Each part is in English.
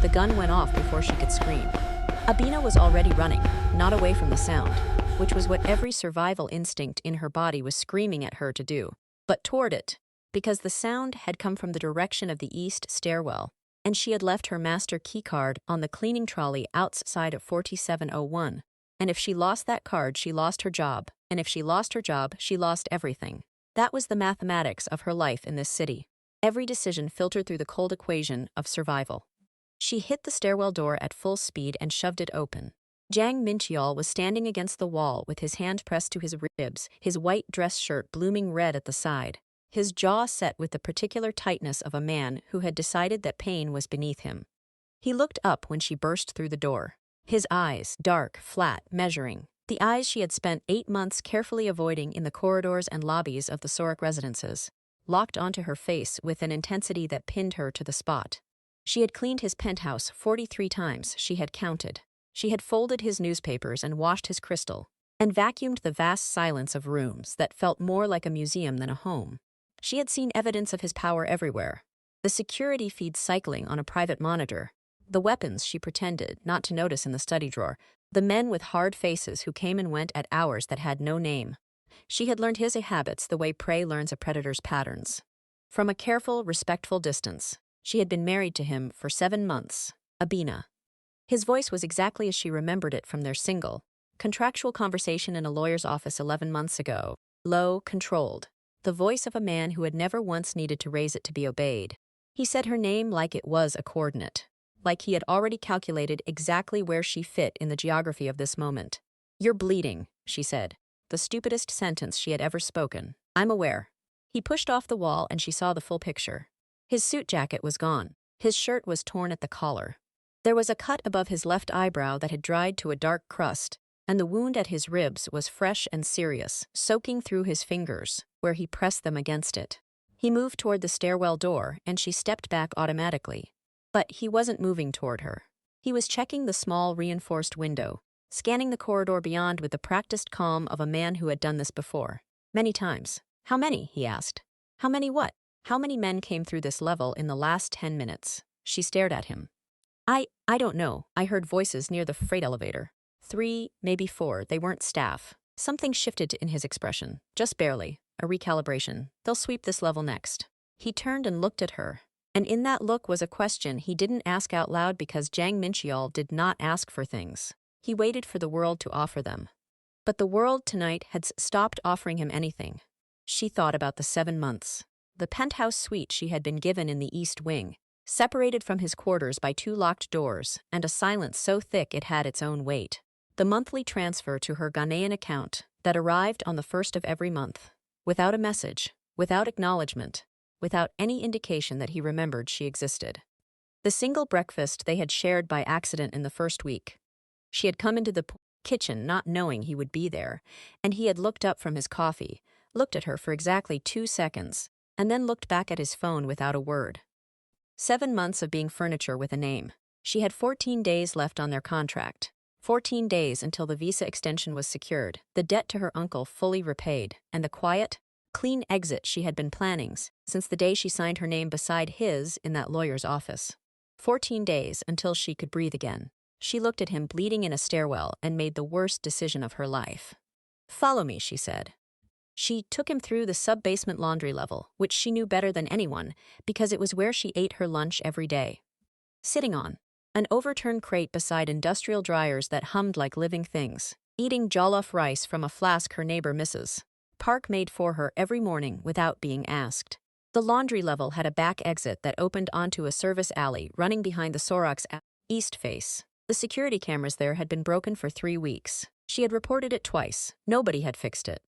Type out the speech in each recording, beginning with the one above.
The gun went off before she could scream. Abena was already running, not away from the sound, which was what every survival instinct in her body was screaming at her to do, but toward it, because the sound had come from the direction of the east stairwell, and she had left her master keycard on the cleaning trolley outside of 4701. And if she lost that card, she lost her job, and if she lost her job, she lost everything. That was the mathematics of her life in this city. Every decision filtered through the cold equation of survival. She hit the stairwell door at full speed and shoved it open. Jang Mincheol was standing against the wall with his hand pressed to his ribs, his white dress shirt blooming red at the side, his jaw set with the particular tightness of a man who had decided that pain was beneath him. He looked up when she burst through the door. His eyes, dark, flat, measuring. The eyes she had spent 8 months carefully avoiding in the corridors and lobbies of the Sorak residences, locked onto her face with an intensity that pinned her to the spot. She had cleaned his penthouse 43 times, she had counted. She had folded his newspapers and washed his crystal, and vacuumed the vast silence of rooms that felt more like a museum than a home. She had seen evidence of his power everywhere. The security feed cycling on a private monitor, the weapons she pretended not to notice in the study drawer, the men with hard faces who came and went at hours that had no name. She had learned his habits the way prey learns a predator's patterns. From a careful, respectful distance, she had been married to him for 7 months, Abena. His voice was exactly as she remembered it from their single, contractual conversation in a lawyer's office 11 months ago. Low, controlled. The voice of a man who had never once needed to raise it to be obeyed. He said her name like it was a coordinate, like he had already calculated exactly where she fit in the geography of this moment. "You're bleeding," she said, the stupidest sentence she had ever spoken. "I'm aware." He pushed off the wall and she saw the full picture. His suit jacket was gone. His shirt was torn at the collar. There was a cut above his left eyebrow that had dried to a dark crust, and the wound at his ribs was fresh and serious, soaking through his fingers, where he pressed them against it. He moved toward the stairwell door, and she stepped back automatically. But he wasn't moving toward her. He was checking the small, reinforced window, scanning the corridor beyond with the practiced calm of a man who had done this before. Many times. "How many?" he asked. "How many what? How many men came through this level in the last 10 minutes? She stared at him. I don't know. I heard voices near the freight elevator. 3, maybe 4. They weren't staff." Something shifted in his expression. Just barely. A recalibration. "They'll sweep this level next." He turned and looked at her. And in that look was a question he didn't ask out loud because Jang Mincheol did not ask for things. He waited for the world to offer them. But the world tonight had stopped offering him anything. She thought about the 7 months. The penthouse suite she had been given in the East Wing, separated from his quarters by 2 locked doors and a silence so thick it had its own weight. The monthly transfer to her Ghanaian account that arrived on the 1st of every month, without a message, without acknowledgement, without any indication that he remembered she existed. The single breakfast they had shared by accident in the first week. She had come into the kitchen not knowing he would be there, and he had looked up from his coffee, looked at her for exactly 2 seconds, and then looked back at his phone without a word. 7 months of being furniture with a name. She had 14 days left on their contract. 14 days until the visa extension was secured, the debt to her uncle fully repaid, and the quiet, clean exit she had been planning since the day she signed her name beside his in that lawyer's office. 14 days until she could breathe again. She looked at him bleeding in a stairwell and made the worst decision of her life. "Follow me," she said. She took him through the sub-basement laundry level, which she knew better than anyone because it was where she ate her lunch every day. Sitting on an overturned crate beside industrial dryers that hummed like living things, eating jollof rice from a flask her neighbor Mrs. Park made for her every morning without being asked. The laundry level had a back exit that opened onto a service alley running behind the Sorak's east face. The security cameras there had been broken for 3 weeks. She had reported it twice. Nobody had fixed it.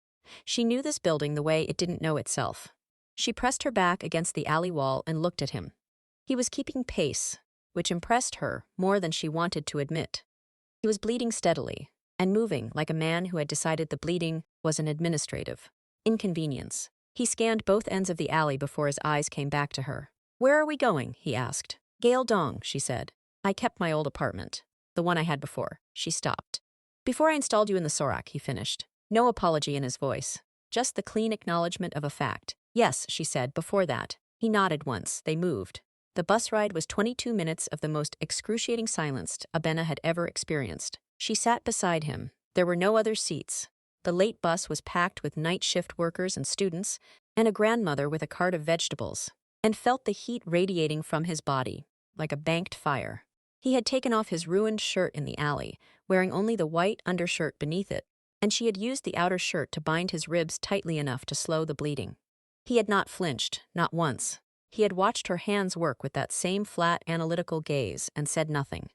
She knew this building the way it didn't know itself. She pressed her back against the alley wall and looked at him. He was keeping pace, which impressed her more than she wanted to admit. He was bleeding steadily and moving like a man who had decided the bleeding was an administrative inconvenience. He scanned both ends of the alley before his eyes came back to her. "Where are we going?" he asked. "Gale Dong," she said. "I kept my old apartment, the one I had before." She stopped. "Before I installed you in the Sorak," he finished. No apology in his voice, just the clean acknowledgement of a fact. "Yes," she said, "before that." He nodded once. They moved. The bus ride was 22 minutes of the most excruciating silence Abena had ever experienced. She sat beside him. There were no other seats. The late bus was packed with night shift workers and students, and a grandmother with a cart of vegetables, and felt the heat radiating from his body, like a banked fire. He had taken off his ruined shirt in the alley, wearing only the white undershirt beneath it, and she had used the outer shirt to bind his ribs tightly enough to slow the bleeding. He had not flinched, not once. He had watched her hands work with that same flat, analytical gaze and said nothing.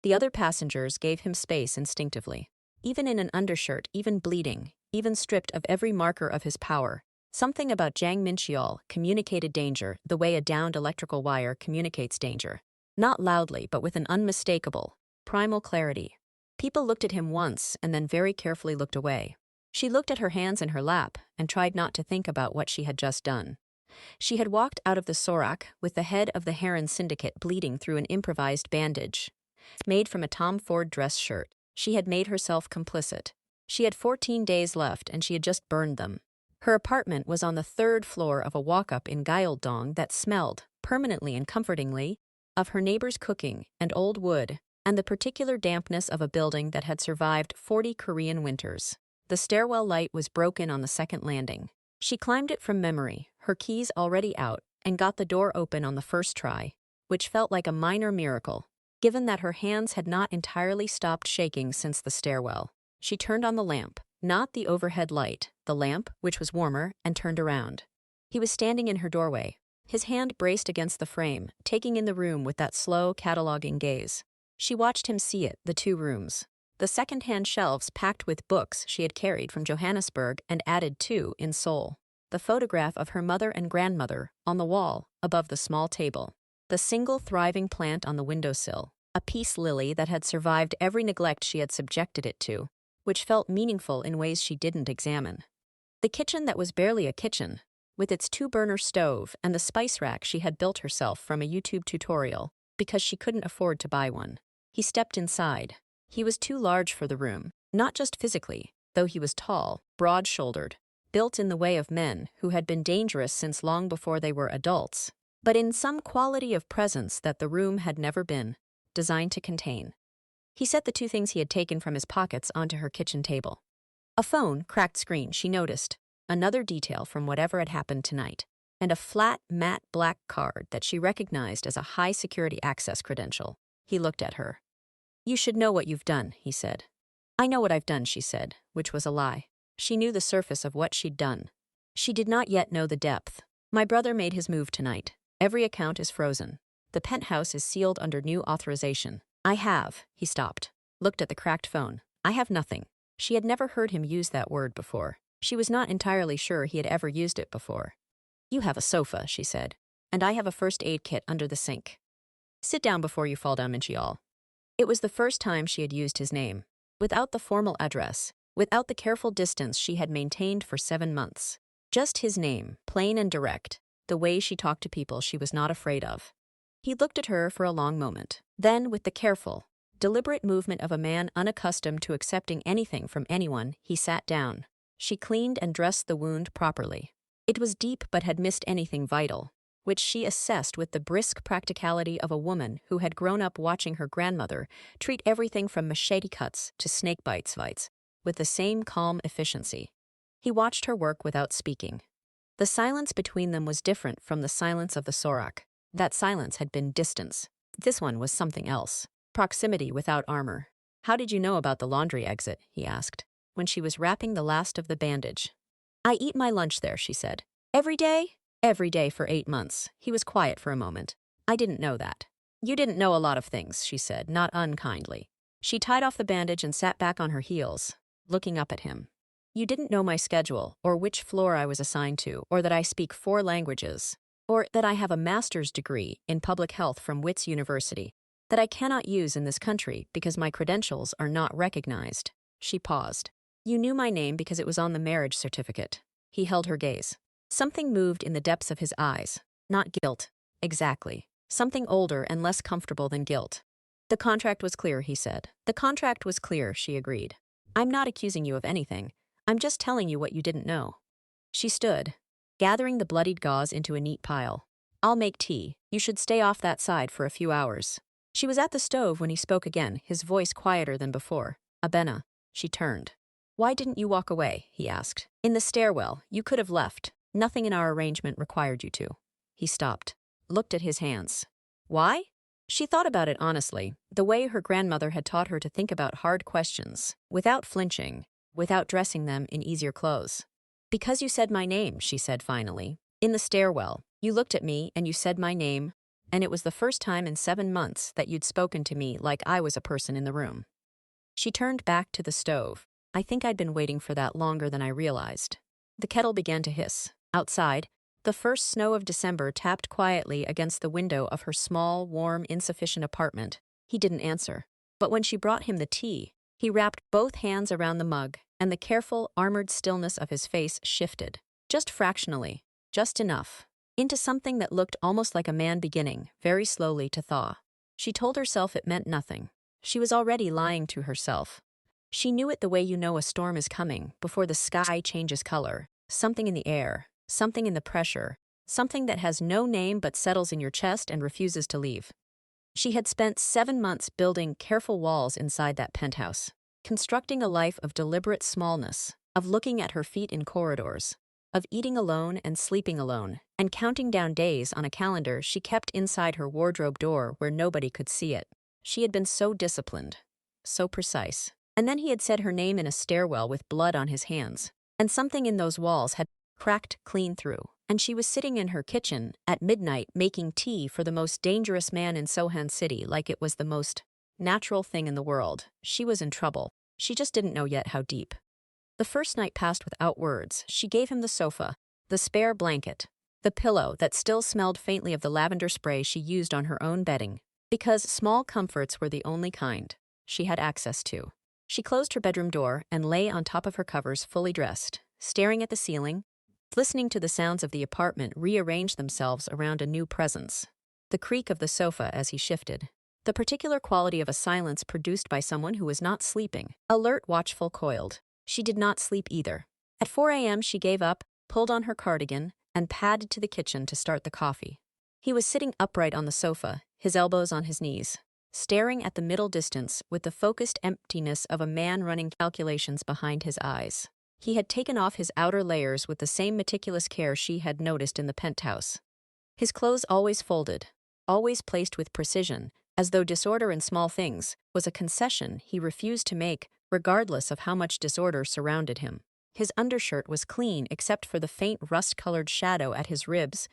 The other passengers gave him space instinctively. Even in an undershirt, even bleeding, even stripped of every marker of his power, something about Jang Mincheol communicated danger the way a downed electrical wire communicates danger. Not loudly, but with an unmistakable, primal clarity. People looked at him once and then very carefully looked away. She looked at her hands in her lap and tried not to think about what she had just done. She had walked out of the Sorak with the head of the Haeron Syndicate bleeding through an improvised bandage. Made from a Tom Ford dress shirt, she had made herself complicit. She had 14 days left and she had just burned them. Her apartment was on the 3rd floor of a walk-up in Gyeoldong that smelled, permanently and comfortingly, of her neighbor's cooking and old wood, and the particular dampness of a building that had survived 40 Korean winters. The stairwell light was broken on the 2nd landing. She climbed it from memory, her keys already out, and got the door open on the first try, which felt like a minor miracle, given that her hands had not entirely stopped shaking since the stairwell. She turned on the lamp, not the overhead light, the lamp, which was warmer, and turned around. He was standing in her doorway, his hand braced against the frame, taking in the room with that slow, cataloging gaze. She watched him see it, the 2 rooms. The second-hand shelves packed with books she had carried from Johannesburg and added to in Seoul. The photograph of her mother and grandmother on the wall above the small table. The single thriving plant on the windowsill, a peace lily that had survived every neglect she had subjected it to, which felt meaningful in ways she didn't examine. The kitchen that was barely a kitchen, with its 2-burner stove and the spice rack she had built herself from a YouTube tutorial because she couldn't afford to buy one. He stepped inside. He was too large for the room, not just physically, though he was tall, broad-shouldered, built in the way of men who had been dangerous since long before they were adults, but in some quality of presence that the room had never been designed to contain. He set the 2 things he had taken from his pockets onto her kitchen table. A phone, cracked screen, she noticed, another detail from whatever had happened tonight, and a flat, matte black card that she recognized as a high-security access credential. He looked at her. "You should know what you've done," he said. "I know what I've done," she said, which was a lie. She knew the surface of what she'd done. She did not yet know the depth. "My brother made his move tonight. Every account is frozen. The penthouse is sealed under new authorization. I have," he stopped, looked at the cracked phone. "I have nothing." She had never heard him use that word before. She was not entirely sure he had ever used it before. "You have a sofa," she said, "and I have a first aid kit under the sink. Sit down before you fall down, Mincheol." It was the first time she had used his name, without the formal address, without the careful distance she had maintained for 7 months. Just his name, plain and direct, the way she talked to people she was not afraid of. He looked at her for a long moment. Then, with the careful, deliberate movement of a man unaccustomed to accepting anything from anyone, he sat down. She cleaned and dressed the wound properly. It was deep but had missed anything vital, which she assessed with the brisk practicality of a woman who had grown up watching her grandmother treat everything from machete cuts to snake bites with the same calm efficiency. He watched her work without speaking. The silence between them was different from the silence of the Sorak. That silence had been distance. This one was something else. Proximity without armor. "How did you know about the laundry exit?" he asked, when she was wrapping the last of the bandage. "I eat my lunch there," she said. "Every day?" "Every day for 8 months." He was quiet for a moment. "I didn't know that." "You didn't know a lot of things," she said, not unkindly. She tied off the bandage and sat back on her heels, looking up at him. "You didn't know my schedule, or which floor I was assigned to, or that I speak 4 languages, or that I have a master's degree in public health from Wits University, that I cannot use in this country because my credentials are not recognized." She paused. "You knew my name because it was on the marriage certificate." He held her gaze. Something moved in the depths of his eyes. Not guilt. Exactly. Something older and less comfortable than guilt. "The contract was clear," he said. "The contract was clear," she agreed. "I'm not accusing you of anything. I'm just telling you what you didn't know." She stood, gathering the bloodied gauze into a neat pile. I'll make tea. You should stay off that side for a few hours. She was at the stove when he spoke again, his voice quieter than before. Abena. She turned. Why didn't you walk away? He asked. In the stairwell, you could have left. Nothing in our arrangement required you to. He stopped, looked at his hands. Why? She thought about it honestly, the way her grandmother had taught her to think about hard questions, without flinching, without dressing them in easier clothes. Because you said my name, she said finally. In the stairwell, you looked at me and you said my name, and it was the first time in 7 months that you'd spoken to me like I was a person in the room. She turned back to the stove. I think I'd been waiting for that longer than I realized. The kettle began to hiss. Outside, the first snow of December tapped quietly against the window of her small, warm, insufficient apartment. He didn't answer. But when she brought him the tea, he wrapped both hands around the mug, and the careful, armored stillness of his face shifted. Just fractionally, just enough, into something that looked almost like a man beginning, very slowly, to thaw. She told herself it meant nothing. She was already lying to herself. She knew it the way you know a storm is coming, before the sky changes color. Something in the air, something in the pressure, something that has no name but settles in your chest and refuses to leave. She had spent 7 months building careful walls inside that penthouse, constructing a life of deliberate smallness, of looking at her feet in corridors, of eating alone and sleeping alone, and counting down days on a calendar she kept inside her wardrobe door where nobody could see it. She had been so disciplined, so precise. And then he had said her name in a stairwell with blood on his hands, and something in those walls had cracked clean through, and she was sitting in her kitchen at midnight making tea for the most dangerous man in Seohan City like it was the most natural thing in the world. She was in trouble. She just didn't know yet how deep. The first night passed without words. She gave him the sofa, the spare blanket, the pillow that still smelled faintly of the lavender spray she used on her own bedding, because small comforts were the only kind she had access to. She closed her bedroom door and lay on top of her covers fully dressed, staring at the ceiling, listening to the sounds of the apartment rearrange themselves around a new presence. The creak of the sofa as he shifted. The particular quality of a silence produced by someone who was not sleeping. Alert, watchful, coiled. She did not sleep either. At 4 a.m. she gave up, pulled on her cardigan, and padded to the kitchen to start the coffee. He was sitting upright on the sofa, his elbows on his knees, staring at the middle distance with the focused emptiness of a man running calculations behind his eyes. He had taken off his outer layers with the same meticulous care she had noticed in the penthouse. His clothes always folded, always placed with precision, as though disorder in small things was a concession he refused to make, regardless of how much disorder surrounded him. His undershirt was clean except for the faint rust-colored shadow at his ribs,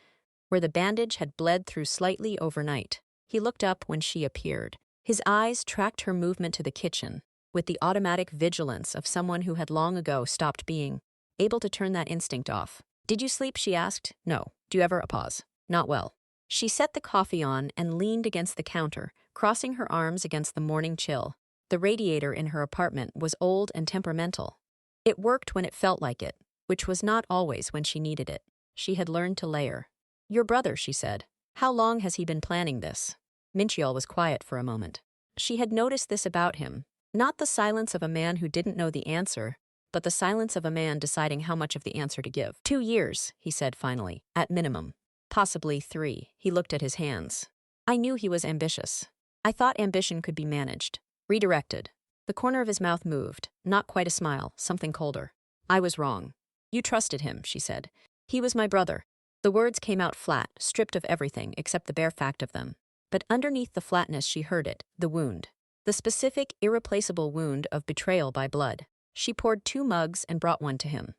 where the bandage had bled through slightly overnight. He looked up when she appeared. His eyes tracked her movement to the kitchen, with the automatic vigilance of someone who had long ago stopped being able to turn that instinct off. Did you sleep? She asked. No. Do you ever? A pause. Not well. She set the coffee on and leaned against the counter, crossing her arms against the morning chill. The radiator in her apartment was old and temperamental. It worked when it felt like it, which was not always when she needed it. She had learned to layer. Your brother, she said. How long has he been planning this? Mincheol was quiet for a moment. She had noticed this about him. Not the silence of a man who didn't know the answer, but the silence of a man deciding how much of the answer to give. 2 years, he said finally, at minimum. Possibly 3. He looked at his hands. I knew he was ambitious. I thought ambition could be managed, redirected. The corner of his mouth moved, not quite a smile, something colder. I was wrong. You trusted him, she said. He was my brother. The words came out flat, stripped of everything except the bare fact of them. But underneath the flatness she heard it, the wound. The specific, irreplaceable wound of betrayal by blood. She poured 2 mugs and brought one to him.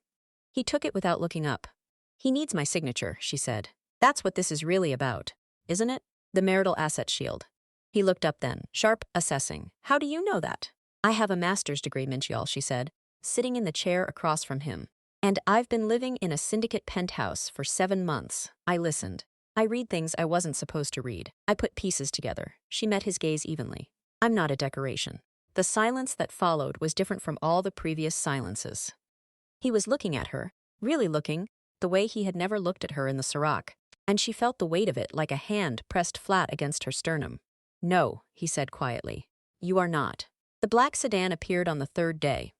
He took it without looking up. He needs my signature, she said. That's what this is really about, isn't it? The marital asset shield. He looked up then, sharp, assessing. How do you know that? I have a master's degree, Mincheol, she said, sitting in the chair across from him. And I've been living in a Syndicate penthouse for 7 months. I listened. I read things I wasn't supposed to read. I put pieces together. She met his gaze evenly. I'm not a decoration. The silence that followed was different from all the previous silences. He was looking at her, really looking, the way he had never looked at her in the Serac, and she felt the weight of it like a hand pressed flat against her sternum. No, he said quietly. You are not. The black sedan appeared on the 3rd day.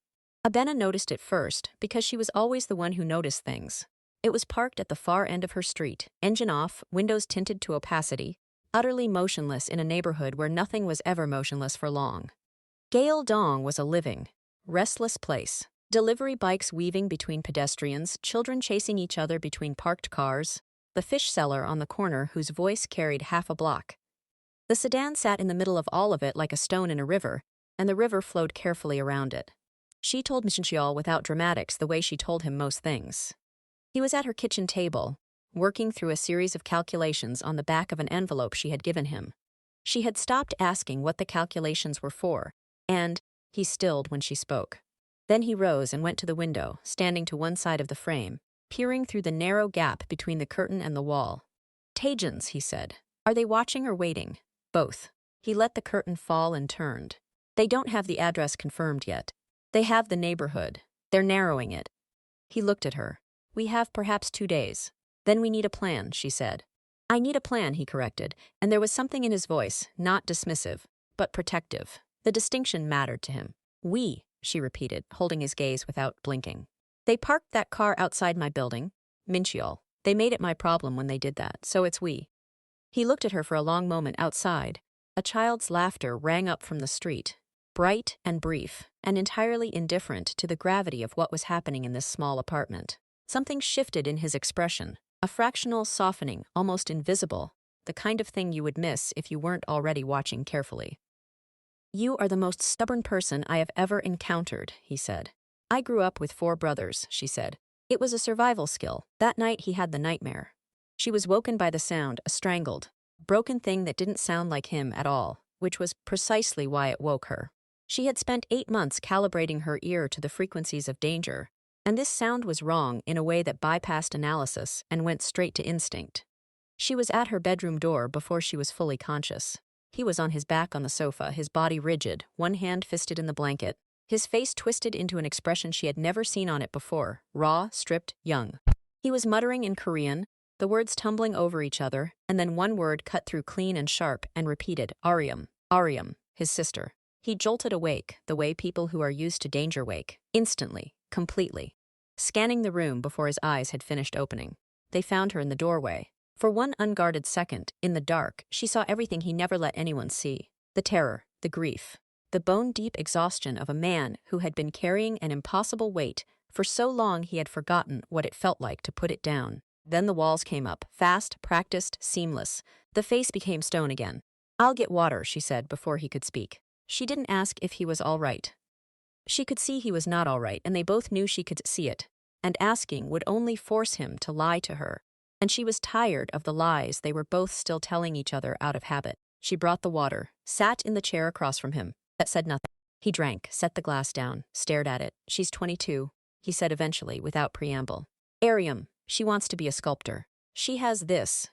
Abena noticed it first because she was always the one who noticed things. It was parked at the far end of her street, engine off, windows tinted to opacity, utterly motionless in a neighborhood where nothing was ever motionless for long. Gyeoldong was a living, restless place. Delivery bikes weaving between pedestrians, children chasing each other between parked cars, the fish seller on the corner whose voice carried half a block. The sedan sat in the middle of all of it like a stone in a river, and the river flowed carefully around it. She told Mincheol without dramatics the way she told him most things. He was at her kitchen table, working through a series of calculations on the back of an envelope she had given him. She had stopped asking what the calculations were for, and he stilled when she spoke. Then he rose and went to the window, standing to one side of the frame, peering through the narrow gap between the curtain and the wall. Taejuns, he said. Are they watching or waiting? Both. He let the curtain fall and turned. They don't have the address confirmed yet. They have the neighborhood. They're narrowing it. He looked at her. We have perhaps 2 days. Then we need a plan, she said. I need a plan, he corrected, and there was something in his voice, not dismissive, but protective. The distinction mattered to him. We, she repeated, holding his gaze without blinking. They parked that car outside my building. Mincheol. They made it my problem when they did that, so it's we. He looked at her for a long moment outside. A child's laughter rang up from the street, bright and brief, and entirely indifferent to the gravity of what was happening in this small apartment. Something shifted in his expression, a fractional softening, almost invisible, the kind of thing you would miss if you weren't already watching carefully. You are the most stubborn person I have ever encountered, he said. I grew up with 4 brothers, she said. It was a survival skill. That night he had the nightmare. She was woken by the sound, a strangled, broken thing that didn't sound like him at all, which was precisely why it woke her. She had spent 8 months calibrating her ear to the frequencies of danger, and this sound was wrong in a way that bypassed analysis and went straight to instinct. She was at her bedroom door before she was fully conscious. He was on his back on the sofa, his body rigid, one hand fisted in the blanket, his face twisted into an expression she had never seen on it before, raw, stripped, young. He was muttering in Korean, the words tumbling over each other, and then one word cut through clean and sharp and repeated, Ariam, Ariam, his sister. He jolted awake, the way people who are used to danger wake, instantly, completely, scanning the room before his eyes had finished opening. They found her in the doorway. For one unguarded second, in the dark, she saw everything he never let anyone see. The terror, the grief, the bone-deep exhaustion of a man who had been carrying an impossible weight for so long he had forgotten what it felt like to put it down. Then the walls came up, fast, practiced, seamless. The face became stone again. I'll get water, she said before he could speak. She didn't ask if he was all right. She could see he was not all right, and they both knew she could see it. And asking would only force him to lie to her. And she was tired of the lies they were both still telling each other out of habit. She brought the water, sat in the chair across from him, but said nothing. He drank, set the glass down, stared at it. She's 22, he said eventually, without preamble. Ariam, she wants to be a sculptor. She has this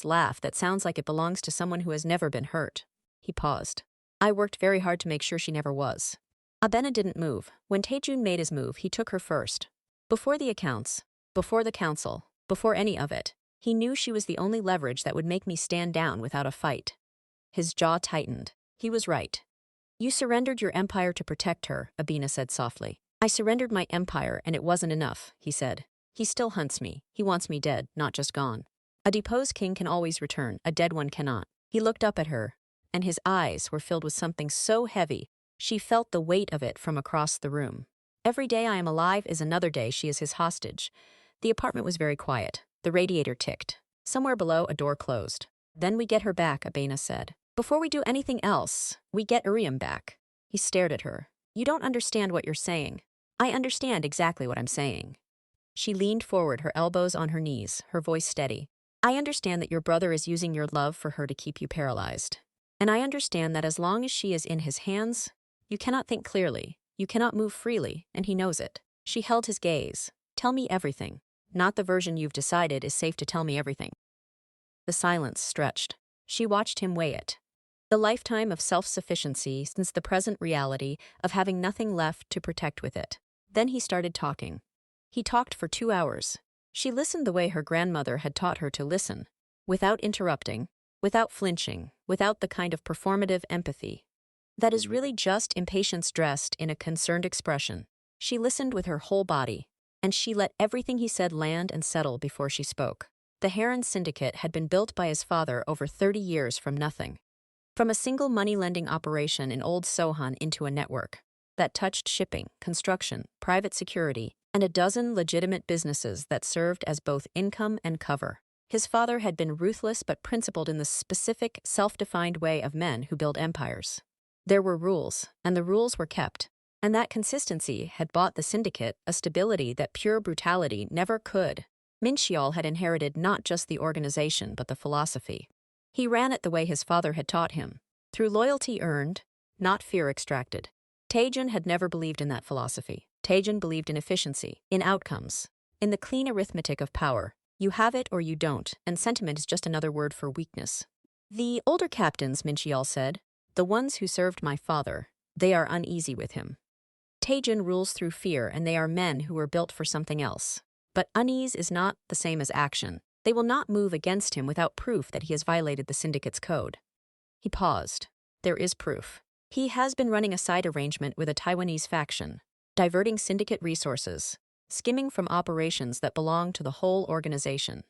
laugh that sounds like it belongs to someone who has never been hurt. He paused. I worked very hard to make sure she never was. Abena didn't move. When Taejun made his move, he took her first. Before the accounts, before the council, before any of it, he knew she was the only leverage that would make me stand down without a fight. His jaw tightened. He was right. You surrendered your empire to protect her, Abena said softly. I surrendered my empire and it wasn't enough, he said. He still hunts me. He wants me dead, not just gone. A deposed king can always return, a dead one cannot. He looked up at her, and his eyes were filled with something so heavy, she felt the weight of it from across the room. Every day I am alive is another day she is his hostage. The apartment was very quiet. The radiator ticked. Somewhere below, a door closed. Then we get her back, Abena said. Before we do anything else, we get Ariam back. He stared at her. You don't understand what you're saying. I understand exactly what I'm saying. She leaned forward, her elbows on her knees, her voice steady. I understand that your brother is using your love for her to keep you paralyzed. And I understand that as long as she is in his hands, you cannot think clearly, you cannot move freely, and he knows it. She held his gaze. Tell me everything. Not the version you've decided is safe to tell me everything. The silence stretched. She watched him weigh it. The lifetime of self-sufficiency since the present reality of having nothing left to protect with it. Then he started talking. He talked for 2 hours. She listened the way her grandmother had taught her to listen, without interrupting, without flinching, without the kind of performative empathy that is really just impatience dressed in a concerned expression. She listened with her whole body, and she let everything he said land and settle before she spoke. The Haeron Syndicate had been built by his father over 30 years from nothing. From a single money-lending operation in old Seohan into a network that touched shipping, construction, private security, and a dozen legitimate businesses that served as both income and cover. His father had been ruthless but principled in the specific, self-defined way of men who build empires. There were rules, and the rules were kept. And that consistency had bought the Syndicate a stability that pure brutality never could. Mincheol had inherited not just the organization but the philosophy. He ran it the way his father had taught him, through loyalty earned, not fear extracted. Taejun had never believed in that philosophy. Taejun believed in efficiency, in outcomes, in the clean arithmetic of power. You have it or you don't, and sentiment is just another word for weakness. The older captains, Mincheol said, the ones who served my father, they are uneasy with him. Taejun rules through fear, and they are men who were built for something else. But unease is not the same as action. They will not move against him without proof that he has violated the Syndicate's code. He paused. There is proof. He has been running a side arrangement with a Taiwanese faction, diverting Syndicate resources, skimming from operations that belong to the whole organization.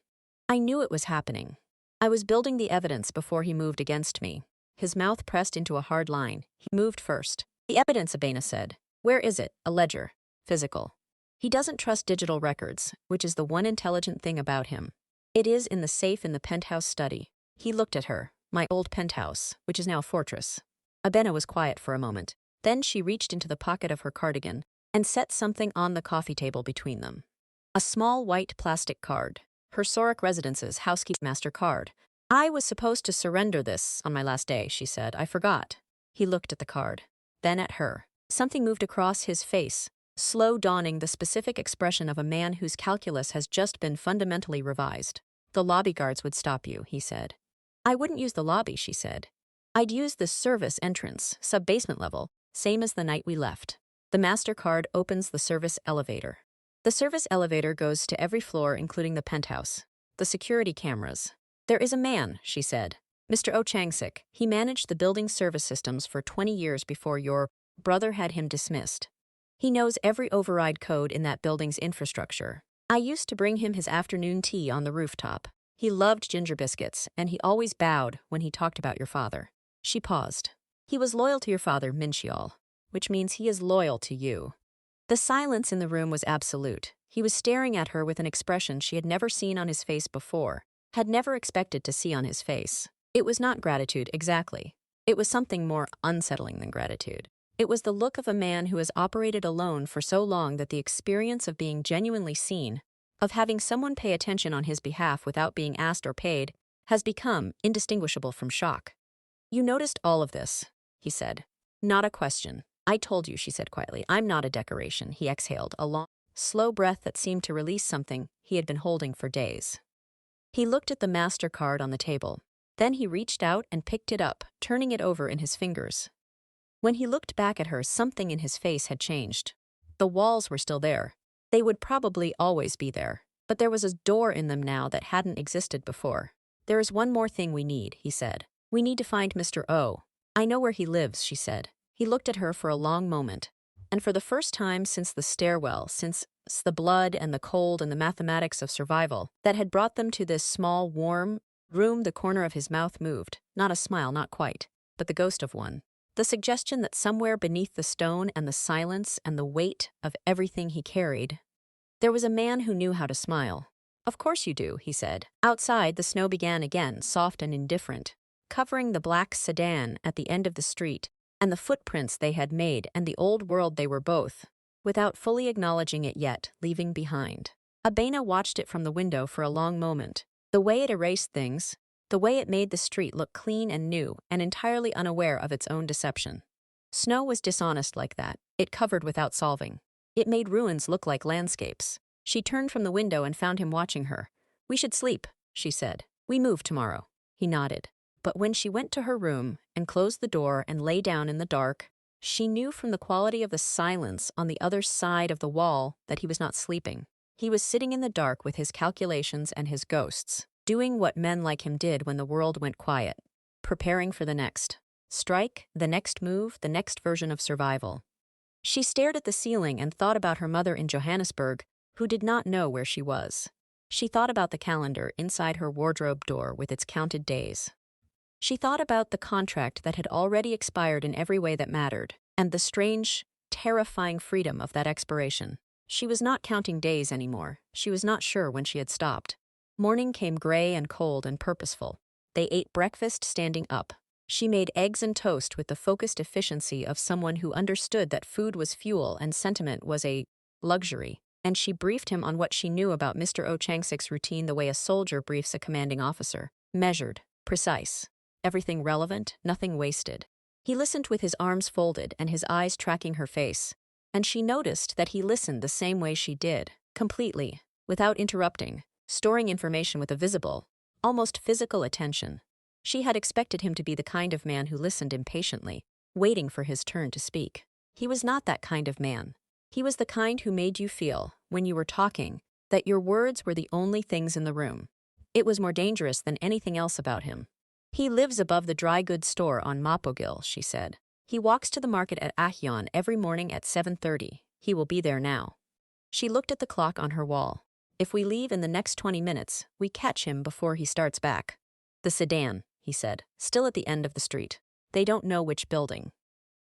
I knew it was happening. I was building the evidence before he moved against me. His mouth pressed into a hard line. He moved first. The evidence, Abena said. Where is it? A ledger. Physical. He doesn't trust digital records, which is the one intelligent thing about him. It is in the safe in the penthouse study. He looked at her. My old penthouse, which is now a fortress. Abena was quiet for a moment. Then she reached into the pocket of her cardigan and set something on the coffee table between them. A small white plastic card. Her Sorek Residence's housekeeping master card. I was supposed to surrender this on my last day, she said. I forgot. He looked at the card. Then at her. Something moved across his face, slow dawning the specific expression of a man whose calculus has just been fundamentally revised. The lobby guards would stop you, he said. I wouldn't use the lobby, she said. I'd use the service entrance, sub-basement level, same as the night we left. The MasterCard opens the service elevator. The service elevator goes to every floor, including the penthouse. The security cameras. There is a man, she said. Mr. Oh Chang-sik. He managed the building service systems for 20 years before your brother had him dismissed. He knows every override code in that building's infrastructure. I used to bring him his afternoon tea on the rooftop. He loved ginger biscuits, and he always bowed when he talked about your father. She paused. He was loyal to your father, Mincheol, which means he is loyal to you. The silence in the room was absolute. He was staring at her with an expression she had never seen on his face before, had never expected to see on his face. It was not gratitude, exactly. It was something more unsettling than gratitude. It was the look of a man who has operated alone for so long that the experience of being genuinely seen, of having someone pay attention on his behalf without being asked or paid, has become indistinguishable from shock. You noticed all of this, he said. Not a question. I told you, she said quietly. I'm not a decoration. He exhaled, a long, slow breath that seemed to release something he had been holding for days. He looked at the MasterCard on the table. Then he reached out and picked it up, turning it over in his fingers. When he looked back at her, something in his face had changed. The walls were still there. They would probably always be there. But there was a door in them now that hadn't existed before. There is one more thing we need, he said. We need to find Mr. O. I know where he lives, she said. He looked at her for a long moment. And for the first time since the stairwell, since the blood and the cold and the mathematics of survival that had brought them to this small, warm room, the corner of his mouth moved. Not a smile, not quite, but the ghost of one. The suggestion that somewhere beneath the stone and the silence and the weight of everything he carried, there was a man who knew how to smile. Of course you do, he said. Outside, the snow began again, soft and indifferent, covering the black sedan at the end of the street and the footprints they had made and the old world they were both, without fully acknowledging it yet, leaving behind. Abena watched it from the window for a long moment. The way it erased things, the way it made the street look clean and new and entirely unaware of its own deception. Snow was dishonest like that. It covered without solving. It made ruins look like landscapes. She turned from the window and found him watching her. We should sleep, she said. We move tomorrow. He nodded. But when she went to her room and closed the door and lay down in the dark, she knew from the quality of the silence on the other side of the wall that he was not sleeping. He was sitting in the dark with his calculations and his ghosts, doing what men like him did when the world went quiet, preparing for the next strike, the next move, the next version of survival. She stared at the ceiling and thought about her mother in Johannesburg, who did not know where she was. She thought about the calendar inside her wardrobe door with its counted days. She thought about the contract that had already expired in every way that mattered, and the strange, terrifying freedom of that expiration. She was not counting days anymore. She was not sure when she had stopped. Morning came gray and cold and purposeful. They ate breakfast standing up. She made eggs and toast with the focused efficiency of someone who understood that food was fuel and sentiment was a luxury, and she briefed him on what she knew about Mr. Oh Chang-sik's routine the way a soldier briefs a commanding officer. Measured, precise, everything relevant, nothing wasted. He listened with his arms folded and his eyes tracking her face, and she noticed that he listened the same way she did, completely, without interrupting, storing information with a visible, almost physical attention. She had expected him to be the kind of man who listened impatiently, waiting for his turn to speak. He was not that kind of man. He was the kind who made you feel, when you were talking, that your words were the only things in the room. It was more dangerous than anything else about him. He lives above the dry goods store on Mapogil, she said. He walks to the market at Haeron every morning at 7:30. He will be there now. She looked at the clock on her wall. If we leave in the next 20 minutes, we catch him before he starts back. The sedan, he said, still at the end of the street. They don't know which building.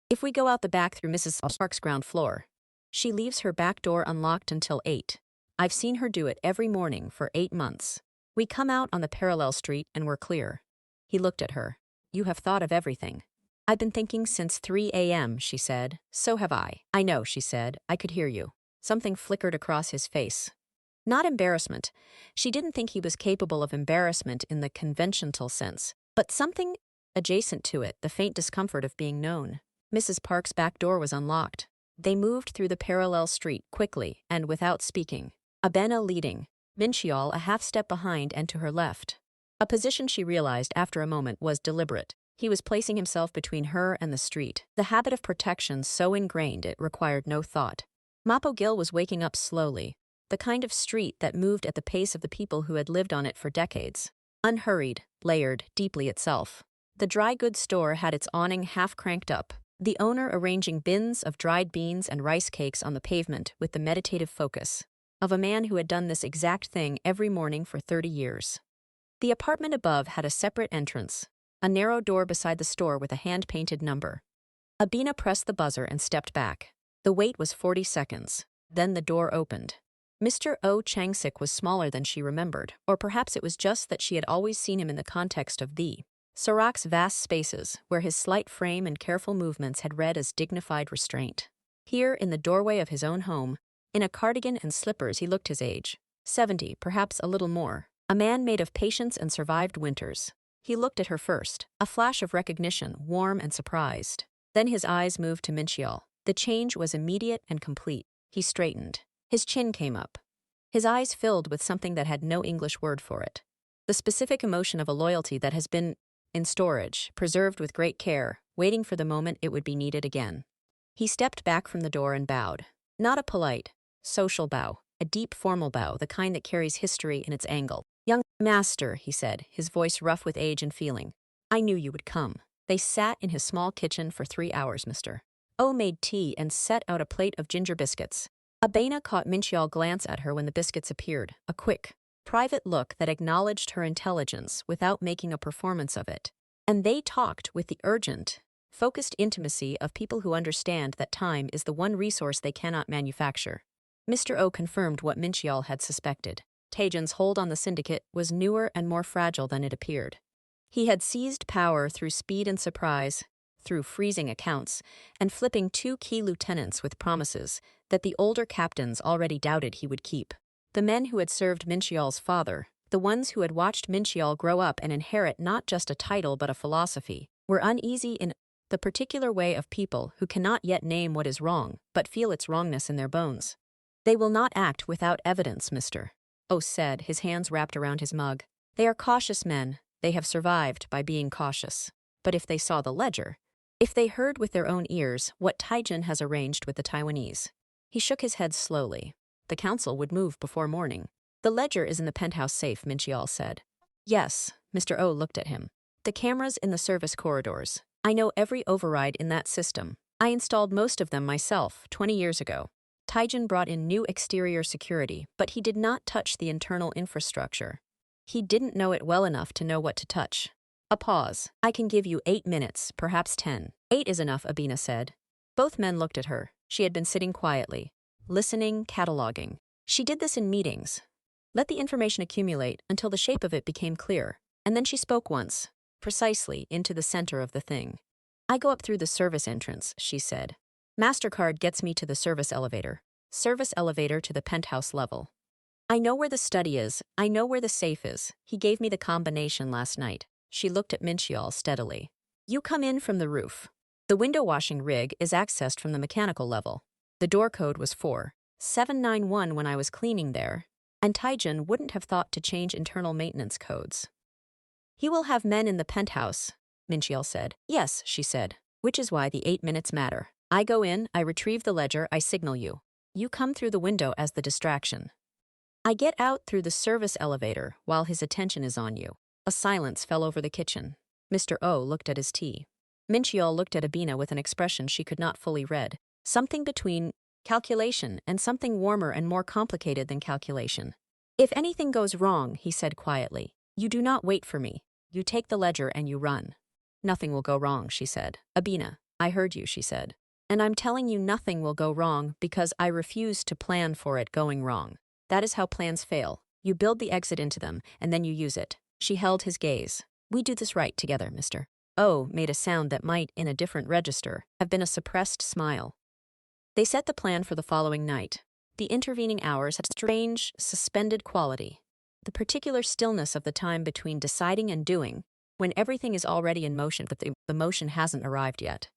If we go out the back through Mrs. Park's ground floor, she leaves her back door unlocked until 8. I've seen her do it every morning for 8 months. We come out on the parallel street and we're clear. He looked at her. You have thought of everything. I've been thinking since 3 a.m., she said. So have I. I know, she said. I could hear you. Something flickered across his face. Not embarrassment. She didn't think he was capable of embarrassment in the conventional sense, but something adjacent to it, the faint discomfort of being known. Mrs. Park's back door was unlocked. They moved through the parallel street quickly and without speaking. Abena leading, Mincheol a half step behind and to her left. A position she realized after a moment was deliberate. He was placing himself between her and the street, the habit of protection so ingrained it required no thought. Mapogil was waking up slowly, the kind of street that moved at the pace of the people who had lived on it for decades. Unhurried, layered, deeply itself. The dry goods store had its awning half cranked up, the owner arranging bins of dried beans and rice cakes on the pavement with the meditative focus of a man who had done this exact thing every morning for 30 years. The apartment above had a separate entrance, a narrow door beside the store with a hand-painted number. Abena pressed the buzzer and stepped back. The wait was 40 seconds. Then the door opened. Mr. Oh Chang-sik was smaller than she remembered, or perhaps it was just that she had always seen him in the context of the Sarak's vast spaces, where his slight frame and careful movements had read as dignified restraint. Here, in the doorway of his own home, in a cardigan and slippers, he looked his age. 70, perhaps a little more. A man made of patience and survived winters. He looked at her first, a flash of recognition, warm and surprised. Then his eyes moved to Mincheol. The change was immediate and complete. He straightened. His chin came up. His eyes filled with something that had no English word for it. The specific emotion of a loyalty that has been in storage, preserved with great care, waiting for the moment it would be needed again. He stepped back from the door and bowed. Not a polite, social bow, a deep formal bow, the kind that carries history in its angle. Young master, he said, his voice rough with age and feeling. I knew you would come. They sat in his small kitchen for 3 hours, Mr. Oh made tea and set out a plate of ginger biscuits. Abena caught Mincheol glance at her when the biscuits appeared, a quick, private look that acknowledged her intelligence without making a performance of it. And they talked with the urgent, focused intimacy of people who understand that time is the one resource they cannot manufacture. Mr. O confirmed what Mincheol had suspected. Taejun's hold on the syndicate was newer and more fragile than it appeared. He had seized power through speed and surprise, through freezing accounts, and flipping 2 key lieutenants with promises that the older captains already doubted he would keep. The men who had served Mincheol's father, the ones who had watched Mincheol grow up and inherit not just a title but a philosophy, were uneasy in the particular way of people who cannot yet name what is wrong, but feel its wrongness in their bones. They will not act without evidence, Mr. O said, his hands wrapped around his mug. They are cautious men. They have survived by being cautious. But if they saw the ledger, if they heard with their own ears what Taejun has arranged with the Taiwanese. He shook his head slowly. The council would move before morning. The ledger is in the penthouse safe, Mincheol said. Yes, Mr. O looked at him. The cameras in the service corridors. I know every override in that system. I installed most of them myself 20 years ago. Taejun brought in new exterior security, but he did not touch the internal infrastructure. He didn't know it well enough to know what to touch. A pause. I can give you 8 minutes, perhaps 10. 8 is enough, Abena said. Both men looked at her. She had been sitting quietly, listening, cataloging. She did this in meetings. Let the information accumulate until the shape of it became clear, and then she spoke once, precisely into the center of the thing. I go up through the service entrance, she said. MasterCard gets me to the service elevator. Service elevator to the penthouse level. I know where the study is. I know where the safe is. He gave me the combination last night. She looked at Mincheol steadily. You come in from the roof. The window washing rig is accessed from the mechanical level. The door code was 4791 when I was cleaning there, and Taejun wouldn't have thought to change internal maintenance codes. He will have men in the penthouse, Mincheol said. Yes, she said, which is why the 8 minutes matter. I go in, I retrieve the ledger, I signal you. You come through the window as the distraction. I get out through the service elevator while his attention is on you. A silence fell over the kitchen. Mr. O looked at his tea. Mincheol looked at Abena with an expression she could not fully read. Something between calculation and something warmer and more complicated than calculation. If anything goes wrong, he said quietly, you do not wait for me. You take the ledger and you run. Nothing will go wrong, she said. Abena, I heard you, she said. And I'm telling you nothing will go wrong because I refuse to plan for it going wrong. That is how plans fail. You build the exit into them, and then you use it. She held his gaze. We do this right together, Mr. O made a sound that might, in a different register, have been a suppressed smile. They set the plan for the following night. The intervening hours had a strange, suspended quality. The particular stillness of the time between deciding and doing, when everything is already in motion but the motion hasn't arrived yet.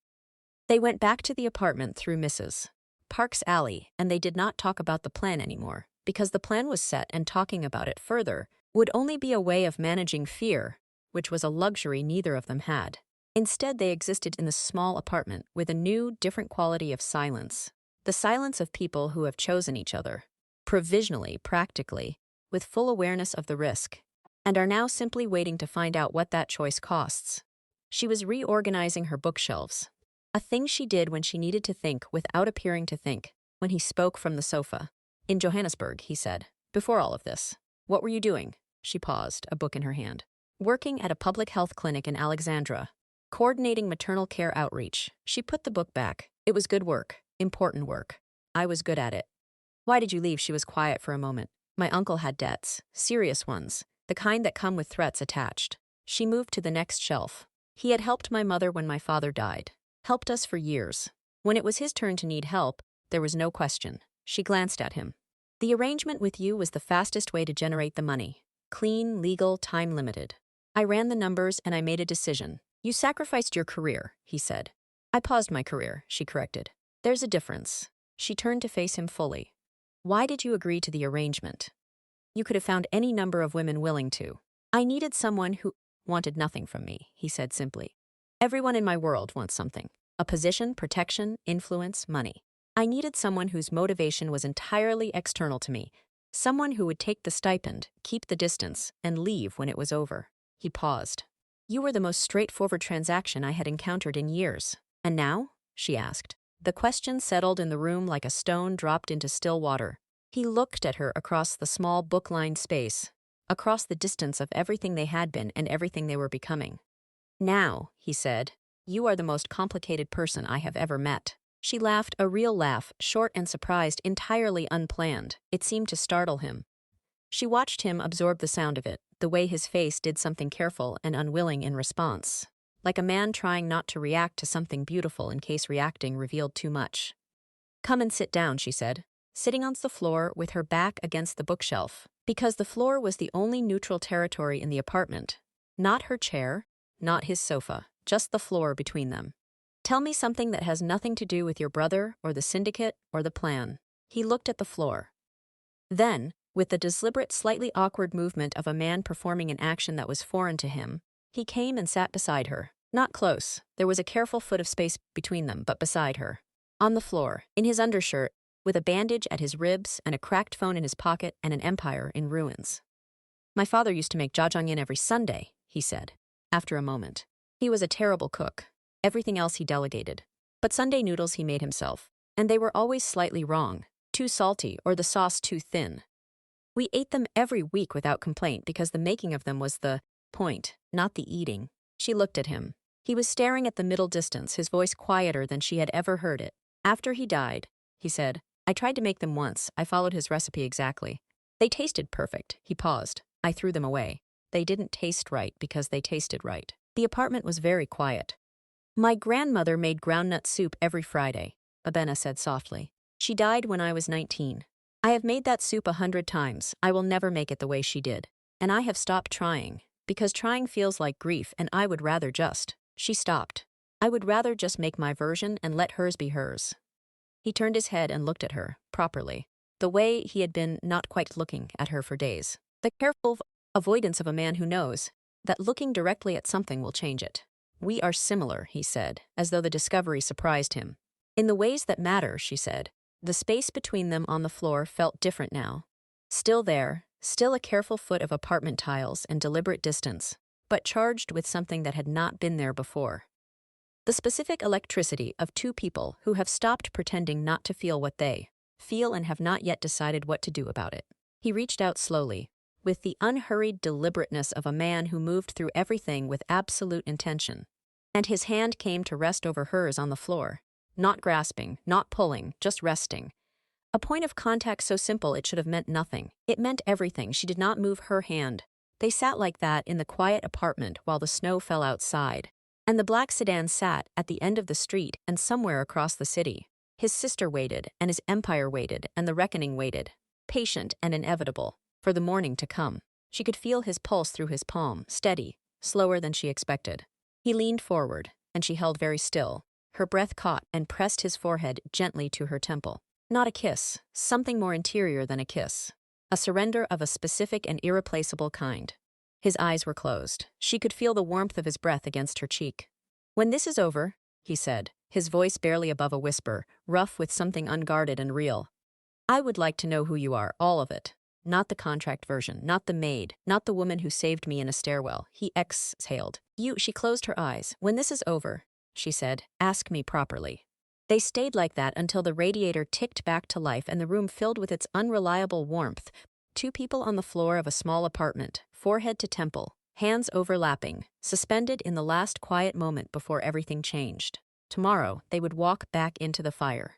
They went back to the apartment through Mrs. Park's alley, and they did not talk about the plan anymore, because the plan was set and talking about it further would only be a way of managing fear, which was a luxury neither of them had. Instead, they existed in the small apartment with a new, different quality of silence. The silence of people who have chosen each other, provisionally, practically, with full awareness of the risk, and are now simply waiting to find out what that choice costs. She was reorganizing her bookshelves, a thing she did when she needed to think without appearing to think, when he spoke from the sofa. In Johannesburg, he said, before all of this. What were you doing? She paused, a book in her hand. Working at a public health clinic in Alexandra, coordinating maternal care outreach. She put the book back. It was good work, important work. I was good at it. Why did you leave? She was quiet for a moment. My uncle had debts, serious ones, the kind that come with threats attached. She moved to the next shelf. He had helped my mother when my father died. Helped us for years. When it was his turn to need help, there was no question. She glanced at him. The arrangement with you was the fastest way to generate the money. Clean, legal, time-limited. I ran the numbers and I made a decision. You sacrificed your career, he said. I paused my career, she corrected. There's a difference. She turned to face him fully. Why did you agree to the arrangement? You could have found any number of women willing to. I needed someone who wanted nothing from me, he said simply. Everyone in my world wants something. A position, protection, influence, money. I needed someone whose motivation was entirely external to me. Someone who would take the stipend, keep the distance, and leave when it was over. He paused. You were the most straightforward transaction I had encountered in years. And now? She asked. The question settled in the room like a stone dropped into still water. He looked at her across the small book-lined space, across the distance of everything they had been and everything they were becoming. Now, he said, you are the most complicated person I have ever met. She laughed, a real laugh, short and surprised, entirely unplanned. It seemed to startle him. She watched him absorb the sound of it, the way his face did something careful and unwilling in response, like a man trying not to react to something beautiful in case reacting revealed too much. Come and sit down, she said, sitting on the floor with her back against the bookshelf, because the floor was the only neutral territory in the apartment. Not her chair, not his sofa, just the floor between them. Tell me something that has nothing to do with your brother or the syndicate or the plan. He looked at the floor. Then, with the deliberate, slightly awkward movement of a man performing an action that was foreign to him, he came and sat beside her. Not close. There was a careful foot of space between them, but beside her. On the floor, in his undershirt, with a bandage at his ribs and a cracked phone in his pocket and an empire in ruins. My father used to make jjajangmyeon every Sunday, he said, after a moment. He was a terrible cook. Everything else he delegated. But Sunday noodles he made himself, and they were always slightly wrong. too salty, or the sauce too thin. We ate them every week without complaint because the making of them was the point, not the eating. She looked at him. He was staring at the middle distance, his voice quieter than she had ever heard it. After he died, he said, I tried to make them once. I followed his recipe exactly. They tasted perfect. He paused. I threw them away. They didn't taste right because they tasted right. The apartment was very quiet. My grandmother made groundnut soup every Friday, Abena said softly. She died when I was 19. I have made that soup 100 times. I will never make it the way she did. And I have stopped trying, because trying feels like grief and I would rather just. She stopped. I would rather just make my version and let hers be hers. He turned his head and looked at her, properly, the way he had been not quite looking at her for days. The careful avoidance of a man who knows that looking directly at something will change it. We are similar, he said, as though the discovery surprised him. In the ways that matter, she said. The space between them on the floor felt different now. Still there, still a careful foot of apartment tiles and deliberate distance, but charged with something that had not been there before. The specific electricity of two people who have stopped pretending not to feel what they feel and have not yet decided what to do about it. He reached out slowly, with the unhurried deliberateness of a man who moved through everything with absolute intention. And his hand came to rest over hers on the floor. Not grasping, not pulling, just resting. A point of contact so simple it should have meant nothing. It meant everything. She did not move her hand. They sat like that in the quiet apartment while the snow fell outside. And the black sedan sat at the end of the street and somewhere across the city. His sister waited, and his empire waited, and the reckoning waited. Patient and inevitable, for the morning to come. She could feel his pulse through his palm, steady, slower than she expected. He leaned forward, and she held very still. Her breath caught and pressed his forehead gently to her temple. Not a kiss, something more interior than a kiss. A surrender of a specific and irreplaceable kind. His eyes were closed. She could feel the warmth of his breath against her cheek. When this is over, he said, his voice barely above a whisper, rough with something unguarded and real. I would like to know who you are, all of it. Not the contract version, not the maid, not the woman who saved me in a stairwell. He exhaled. She closed her eyes. When this is over, she said, ask me properly. They stayed like that until the radiator ticked back to life and the room filled with its unreliable warmth. Two people on the floor of a small apartment, forehead to temple, hands overlapping, suspended in the last quiet moment before everything changed. Tomorrow, they would walk back into the fire.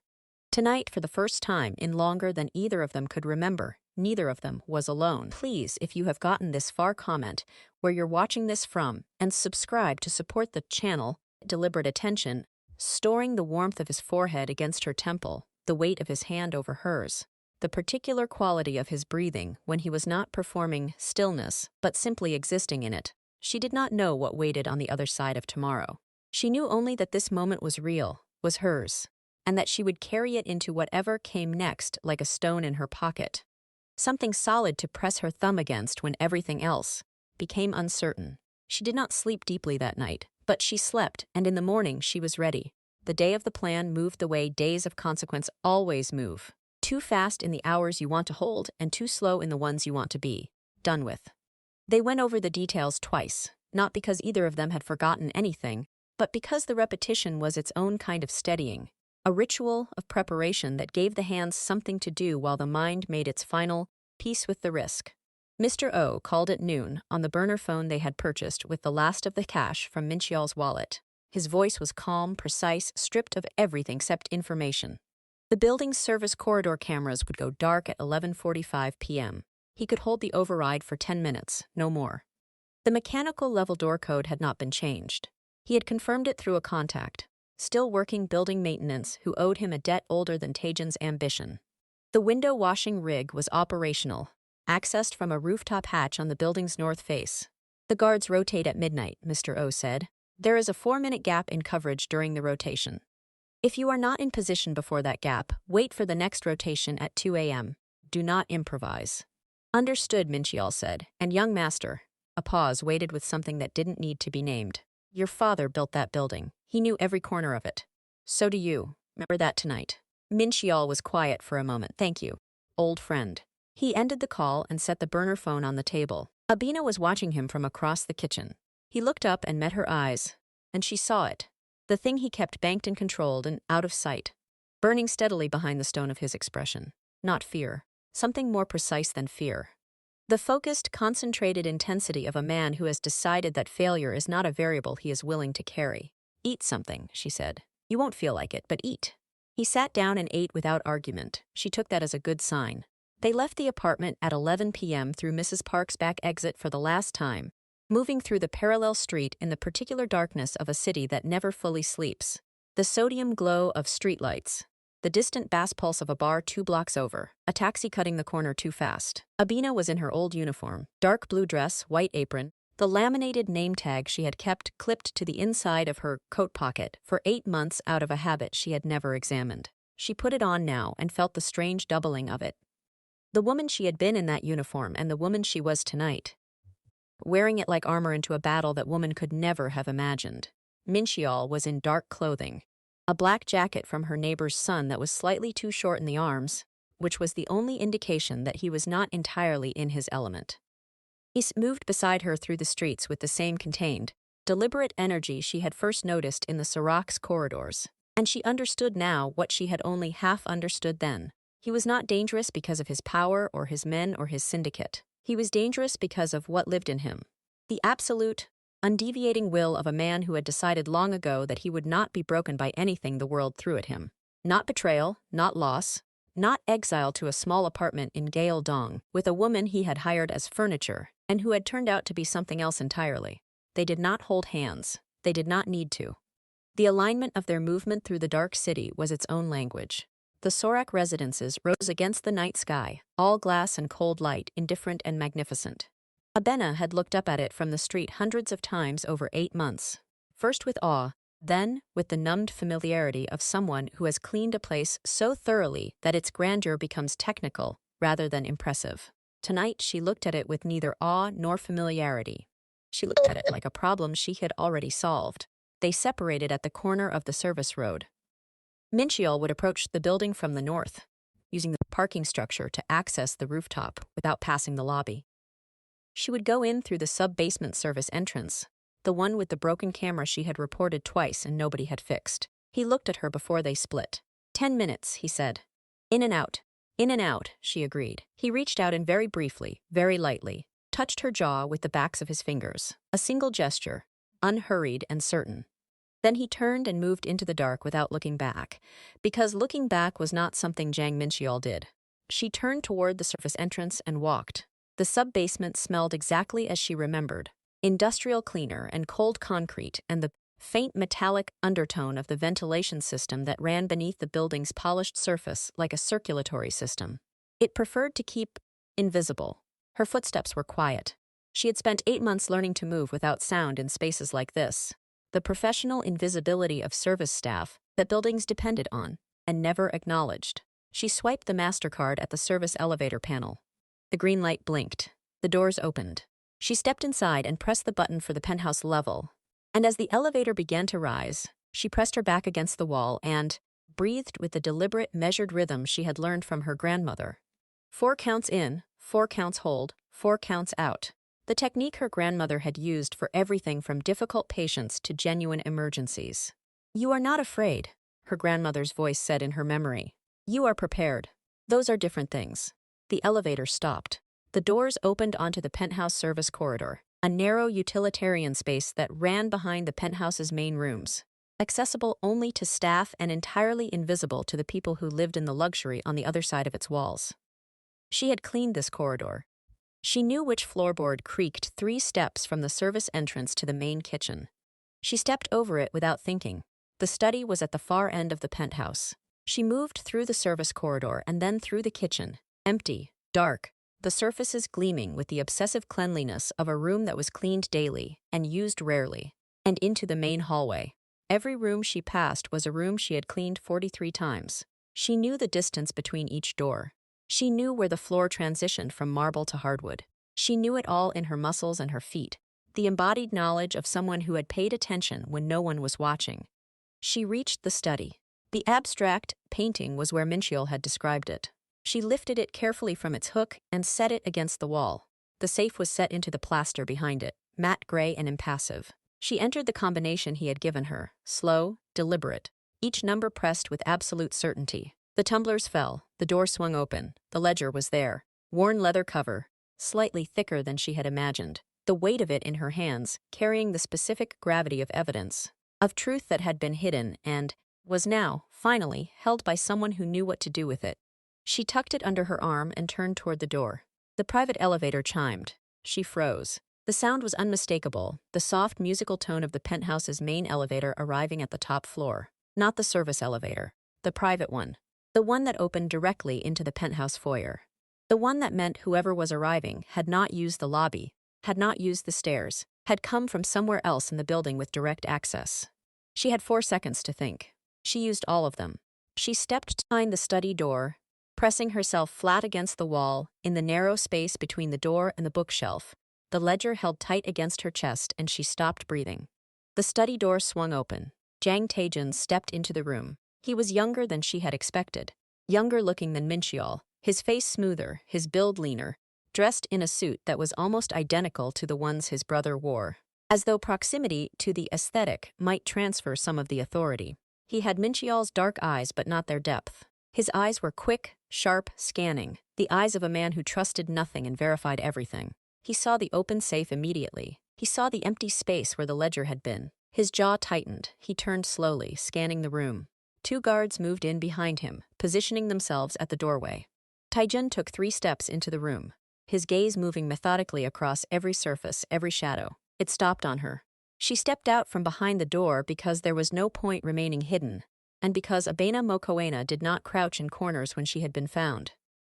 Tonight, for the first time in longer than either of them could remember, neither of them was alone. Please, if you have gotten this far, comment where you're watching this from and subscribe to support the channel. Deliberate attention, storing the warmth of his forehead against her temple, the weight of his hand over hers, the particular quality of his breathing when he was not performing stillness, but simply existing in it. She did not know what waited on the other side of tomorrow. She knew only that this moment was real, was hers, and that she would carry it into whatever came next like a stone in her pocket. Something solid to press her thumb against when everything else became uncertain. She did not sleep deeply that night. But she slept, and in the morning she was ready. The day of the plan moved the way days of consequence always move. Too fast in the hours you want to hold, and too slow in the ones you want to be done with. They went over the details twice, not because either of them had forgotten anything, but because the repetition was its own kind of steadying, a ritual of preparation that gave the hands something to do while the mind made its final peace with the risk. Mr. O called at noon on the burner phone they had purchased with the last of the cash from Mincheol's wallet. His voice was calm, precise, stripped of everything except information. The building's service corridor cameras would go dark at 11:45 p.m. He could hold the override for 10 minutes, no more. The mechanical level door code had not been changed. He had confirmed it through a contact, still working building maintenance, who owed him a debt older than Taejun's ambition. The window washing rig was operational, accessed from a rooftop hatch on the building's north face. The guards rotate at midnight, Mr. O said. There is a 4-minute gap in coverage during the rotation. If you are not in position before that gap, wait for the next rotation at 2 a.m. Do not improvise. Understood, Mincheol said, and young master. A pause waited with something that didn't need to be named. Your father built that building. He knew every corner of it. So do you. Remember that tonight. Mincheol was quiet for a moment. Thank you, old friend. He ended the call and set the burner phone on the table. Abena was watching him from across the kitchen. He looked up and met her eyes, and she saw it. The thing he kept banked and controlled and out of sight, burning steadily behind the stone of his expression. not fear. Something more precise than fear. The focused, concentrated intensity of a man who has decided that failure is not a variable he is willing to carry. Eat something, she said. You won't feel like it, but eat. He sat down and ate without argument. She took that as a good sign. They left the apartment at 11 p.m. through Mrs. Park's back exit for the last time, moving through the parallel street in the particular darkness of a city that never fully sleeps. The sodium glow of streetlights. The distant bass pulse of a bar 2 blocks over, a taxi cutting the corner too fast. Abena was in her old uniform, dark blue dress, white apron, the laminated name tag she had kept clipped to the inside of her coat pocket for 8 months out of a habit she had never examined. She put it on now and felt the strange doubling of it. The woman she had been in that uniform and the woman she was tonight. Wearing it like armor into a battle that woman could never have imagined. Mincheol was in dark clothing. A black jacket from her neighbor's son that was slightly too short in the arms, which was the only indication that he was not entirely in his element. He moved beside her through the streets with the same contained, deliberate energy she had first noticed in the Sirach's corridors, and she understood now what she had only half understood then. He was not dangerous because of his power or his men or his syndicate. He was dangerous because of what lived in him. The absolute, undeviating will of a man who had decided long ago that he would not be broken by anything the world threw at him. Not betrayal, not loss, not exile to a small apartment in Gyeoldong with a woman he had hired as furniture and who had turned out to be something else entirely. They did not hold hands. They did not need to. The alignment of their movement through the dark city was its own language. The Sorak residences rose against the night sky, all glass and cold light, indifferent and magnificent. Abena had looked up at it from the street hundreds of times over 8 months, first with awe, then with the numbed familiarity of someone who has cleaned a place so thoroughly that its grandeur becomes technical rather than impressive. Tonight she looked at it with neither awe nor familiarity. She looked at it like a problem she had already solved. They separated at the corner of the service road. Mincheol would approach the building from the north, using the parking structure to access the rooftop without passing the lobby. She would go in through the sub-basement service entrance, the one with the broken camera she had reported twice and nobody had fixed. He looked at her before they split. 10 minutes, he said. In and out, she agreed. He reached out and very briefly, very lightly, touched her jaw with the backs of his fingers. A single gesture, unhurried and certain. Then he turned and moved into the dark without looking back, because looking back was not something Jang Mincheol did. She turned toward the surface entrance and walked. The sub-basement smelled exactly as she remembered. Industrial cleaner and cold concrete and the faint metallic undertone of the ventilation system that ran beneath the building's polished surface like a circulatory system. It preferred to keep invisible. Her footsteps were quiet. She had spent 8 months learning to move without sound in spaces like this. The professional invisibility of service staff that buildings depended on and never acknowledged. She swiped the MasterCard at the service elevator panel. The green light blinked. The doors opened. She stepped inside and pressed the button for the penthouse level. And as the elevator began to rise, she pressed her back against the wall and breathed with the deliberate, measured rhythm she had learned from her grandmother. 4 counts in, 4 counts hold, 4 counts out. The technique her grandmother had used for everything from difficult patients to genuine emergencies. You are not afraid, her grandmother's voice said in her memory. You are prepared. Those are different things. The elevator stopped. The doors opened onto the penthouse service corridor, a narrow utilitarian space that ran behind the penthouse's main rooms, accessible only to staff and entirely invisible to the people who lived in the luxury on the other side of its walls. She had cleaned this corridor. She knew which floorboard creaked 3 steps from the service entrance to the main kitchen. She stepped over it without thinking. The study was at the far end of the penthouse. She moved through the service corridor and then through the kitchen, empty, dark, the surfaces gleaming with the obsessive cleanliness of a room that was cleaned daily and used rarely, and into the main hallway. Every room she passed was a room she had cleaned 43 times. She knew the distance between each door. She knew where the floor transitioned from marble to hardwood. She knew it all in her muscles and her feet, the embodied knowledge of someone who had paid attention when no one was watching. She reached the study. The abstract painting was where Mincheol had described it. She lifted it carefully from its hook and set it against the wall. The safe was set into the plaster behind it, matte gray and impassive. She entered the combination he had given her, slow, deliberate, each number pressed with absolute certainty. The tumblers fell, the door swung open, the ledger was there, worn leather cover, slightly thicker than she had imagined, the weight of it in her hands, carrying the specific gravity of evidence, of truth that had been hidden and was now, finally, held by someone who knew what to do with it. She tucked it under her arm and turned toward the door. The private elevator chimed. She froze. The sound was unmistakable, the soft musical tone of the penthouse's main elevator arriving at the top floor. Not the service elevator. The private one. The one that opened directly into the penthouse foyer. The one that meant whoever was arriving had not used the lobby, had not used the stairs, had come from somewhere else in the building with direct access. She had 4 seconds to think. She used all of them. She stepped behind the study door, pressing herself flat against the wall in the narrow space between the door and the bookshelf. The ledger held tight against her chest and she stopped breathing. The study door swung open. Jang Taejun stepped into the room. He was younger than she had expected, younger looking than Mincheol, his face smoother, his build leaner, dressed in a suit that was almost identical to the ones his brother wore, as though proximity to the aesthetic might transfer some of the authority. He had Mincheol's dark eyes but not their depth. His eyes were quick, sharp, scanning, the eyes of a man who trusted nothing and verified everything. He saw the open safe immediately. He saw the empty space where the ledger had been. His jaw tightened. He turned slowly, scanning the room. 2 guards moved in behind him, positioning themselves at the doorway. Taejun took 3 steps into the room, his gaze moving methodically across every surface, every shadow. It stopped on her. She stepped out from behind the door because there was no point remaining hidden, and because Abena Mokoena did not crouch in corners when she had been found.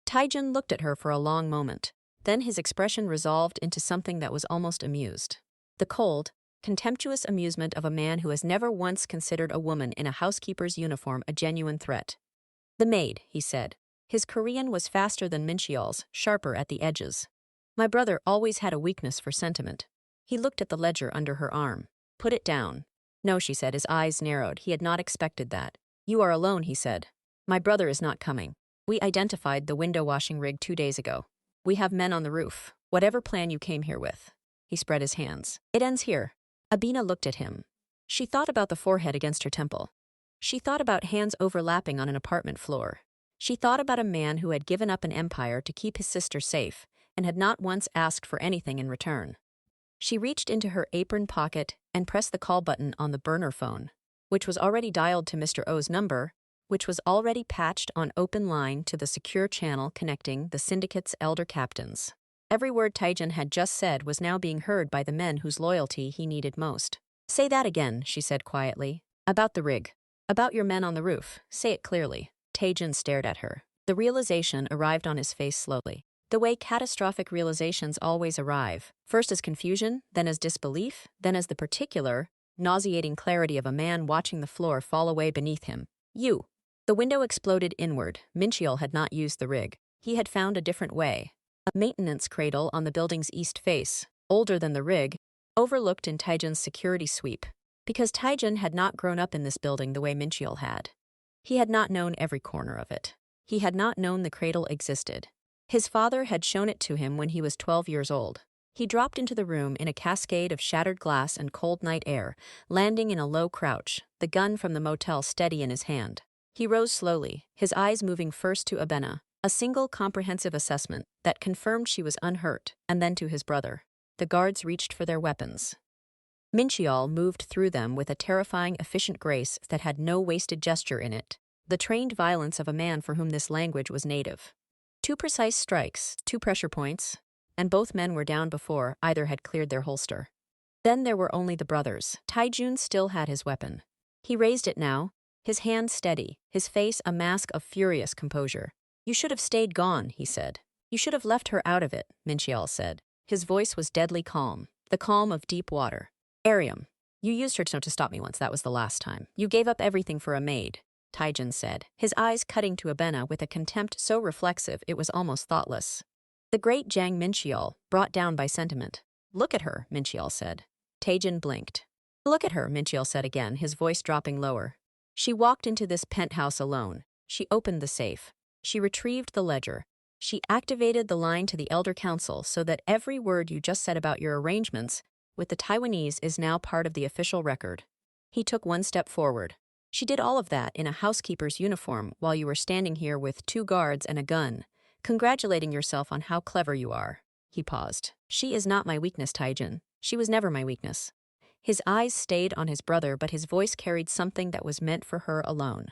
Taejun looked at her for a long moment. Then his expression resolved into something that was almost amused. The cold, contemptuous amusement of a man who has never once considered a woman in a housekeeper's uniform a genuine threat. "The maid," he said. His Korean was faster than Mincheol's, sharper at the edges. "My brother always had a weakness for sentiment." He looked at the ledger under her arm. "Put it down." "No," she said, his eyes narrowed. He had not expected that. "You are alone," he said. "My brother is not coming. We identified the window washing rig 2 days ago. We have men on the roof. Whatever plan you came here with." He spread his hands. "It ends here." Abena looked at him. She thought about the forehead against her temple. She thought about hands overlapping on an apartment floor. She thought about a man who had given up an empire to keep his sister safe and had not once asked for anything in return. She reached into her apron pocket and pressed the call button on the burner phone, which was already dialed to Mr. O's number, which was already patched on open line to the secure channel connecting the Syndicate's elder captains. Every word Taejun had just said was now being heard by the men whose loyalty he needed most. "Say that again," she said quietly. "About the rig. About your men on the roof. Say it clearly." Taejun stared at her. The realization arrived on his face slowly. The way catastrophic realizations always arrive, first as confusion, then as disbelief, then as the particular, nauseating clarity of a man watching the floor fall away beneath him. "You." The window exploded inward. Mincheol had not used the rig. He had found a different way. A maintenance cradle on the building's east face, older than the rig, overlooked in Taejun's security sweep. Because Taejun had not grown up in this building the way Mincheol had. He had not known every corner of it. He had not known the cradle existed. His father had shown it to him when he was 12 years old. He dropped into the room in a cascade of shattered glass and cold night air, landing in a low crouch, the gun from the motel steady in his hand. He rose slowly, his eyes moving first to Abena, a single comprehensive assessment that confirmed she was unhurt, and then to his brother. The guards reached for their weapons. Mincheol moved through them with a terrifying, efficient grace that had no wasted gesture in it, the trained violence of a man for whom this language was native. 2 precise strikes, 2 pressure points, and both men were down before either had cleared their holster. Then there were only the brothers. Taejun still had his weapon. He raised it now, his hand steady, his face a mask of furious composure. "You should have stayed gone," he said. "You should have left her out of it," Mincheol said. His voice was deadly calm, the calm of deep water. "Ariam, you used her to stop me once, that was the last time. You gave up everything for a maid," Taejun said, his eyes cutting to Abena with a contempt so reflexive it was almost thoughtless. The great Jang Mincheol, brought down by sentiment. "Look at her," Mincheol said. Taejun blinked. "Look at her," Mincheol said again, his voice dropping lower. "She walked into this penthouse alone. She opened the safe. She retrieved the ledger. She activated the line to the Elder Council so that every word you just said about your arrangements with the Taiwanese is now part of the official record." He took 1 step forward. She did all of that in a housekeeper's uniform while you were standing here with 2 guards and a gun, congratulating yourself on how clever you are. He paused. She is not my weakness, Taejun. She was never my weakness. His eyes stayed on his brother, but his voice carried something that was meant for her alone.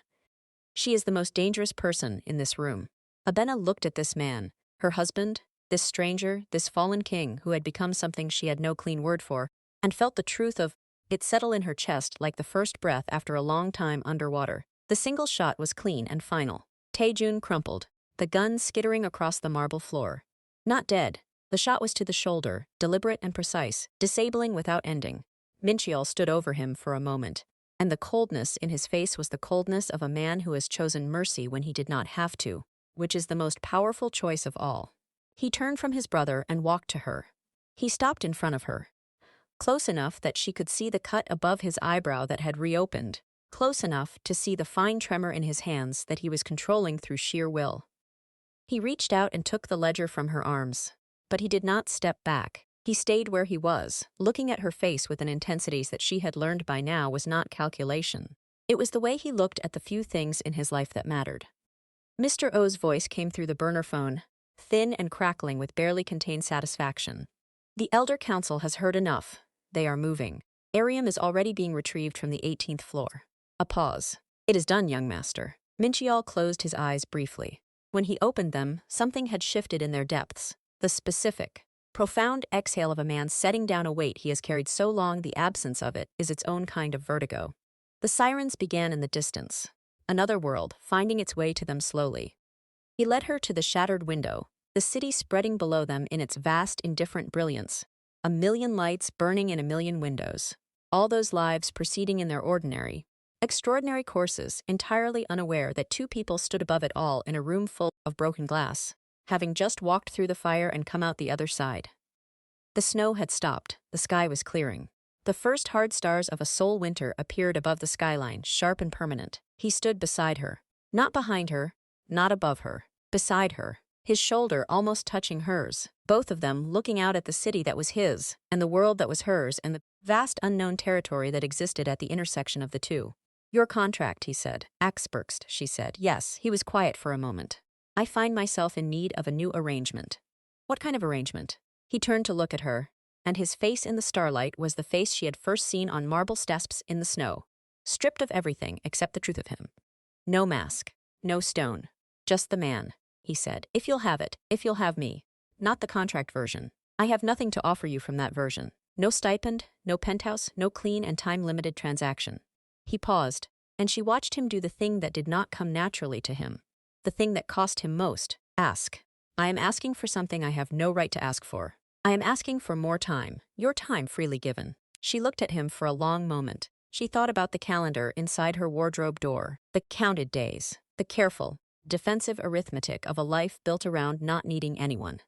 She is the most dangerous person in this room. Abena looked at this man, her husband, this stranger, this fallen king who had become something she had no clean word for, and felt the truth of it settle in her chest like the first breath after a long time underwater. The single shot was clean and final. Taejun crumpled, the gun skittering across the marble floor. Not dead. The shot was to the shoulder, deliberate and precise, disabling without ending. Mincheol stood over him for a moment, and the coldness in his face was the coldness of a man who has chosen mercy when he did not have to, which is the most powerful choice of all. He turned from his brother and walked to her. He stopped in front of her, close enough that she could see the cut above his eyebrow that had reopened, close enough to see the fine tremor in his hands that he was controlling through sheer will. He reached out and took the ledger from her arms, but he did not step back. He stayed where he was, looking at her face with an intensity that she had learned by now was not calculation. It was the way he looked at the few things in his life that mattered. Mr. O's voice came through the burner phone, thin and crackling with barely contained satisfaction. The Elder Council has heard enough. They are moving. Arium is already being retrieved from the 18th floor. A pause. It is done, young master. Mincheol closed his eyes briefly. When he opened them, something had shifted in their depths. The specific, profound exhale of a man setting down a weight he has carried so long the absence of it is its own kind of vertigo. The sirens began in the distance. Another world, finding its way to them slowly. He led her to the shattered window, the city spreading below them in its vast, indifferent brilliance. 1,000,000 lights burning in 1,000,000 windows. All those lives proceeding in their ordinary, extraordinary courses, entirely unaware that 2 people stood above it all in a room full of broken glass, having just walked through the fire and come out the other side. The snow had stopped. The sky was clearing. The first hard stars of a soul winter appeared above the skyline, sharp and permanent. He stood beside her. Not behind her, not above her. Beside her. His shoulder almost touching hers, both of them looking out at the city that was his, and the world that was hers, and the vast unknown territory that existed at the intersection of the two. Your contract, he said. Axbergst, she said. Yes, he was quiet for a moment. I find myself in need of a new arrangement. What kind of arrangement? He turned to look at her, and his face in the starlight was the face she had first seen on marble steps in the snow, stripped of everything except the truth of him. No mask, no stone, just the man. He said, if you'll have it, if you'll have me. Not the contract version. I have nothing to offer you from that version. No stipend, no penthouse, no clean and time-limited transaction. He paused, and she watched him do the thing that did not come naturally to him. The thing that cost him most. Ask. I am asking for something I have no right to ask for. I am asking for more time, your time freely given. She looked at him for a long moment. She thought about the calendar inside her wardrobe door, the counted days, the careful, defensive arithmetic of a life built around not needing anyone.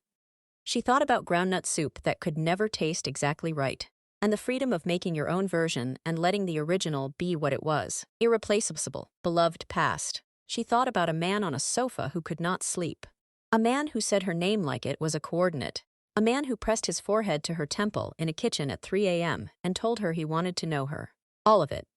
She thought about groundnut soup that could never taste exactly right, and the freedom of making your own version and letting the original be what it was, irreplaceable, beloved past. She thought about a man on a sofa who could not sleep, a man who said her name like it was a coordinate, a man who pressed his forehead to her temple in a kitchen at 3 a.m. and told her he wanted to know her. All of it.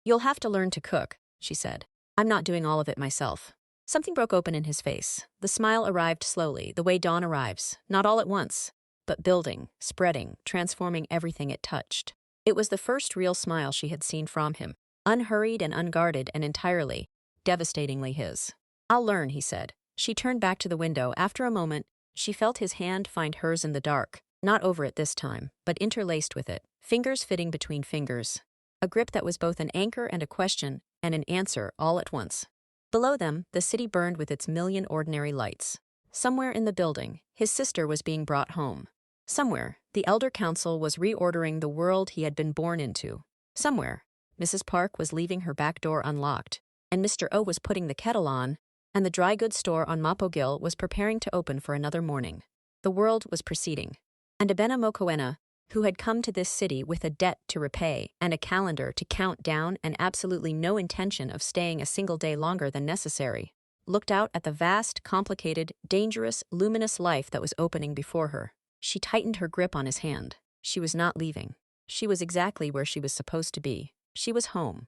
You'll have to learn to cook, she said. I'm not doing all of it myself. Something broke open in his face. The smile arrived slowly, the way dawn arrives, not all at once, but building, spreading, transforming everything it touched. It was the first real smile she had seen from him, unhurried and unguarded and entirely, devastatingly his. I'll learn, he said. She turned back to the window. After a moment, she felt his hand find hers in the dark, not over it this time, but interlaced with it, fingers fitting between fingers. A grip that was both an anchor and a question and an answer all at once. Below them, the city burned with its 1,000,000 ordinary lights. Somewhere in the building, his sister was being brought home. Somewhere, the Elder Council was reordering the world he had been born into. Somewhere, Mrs. Park was leaving her back door unlocked, and Mr. O was putting the kettle on, and the dry goods store on Mapogil was preparing to open for another morning. The world was proceeding. And Abena Mokoena, who had come to this city with a debt to repay and a calendar to count down and absolutely no intention of staying a single day longer than necessary, looked out at the vast, complicated, dangerous, luminous life that was opening before her. She tightened her grip on his hand. She was not leaving. She was exactly where she was supposed to be. She was home.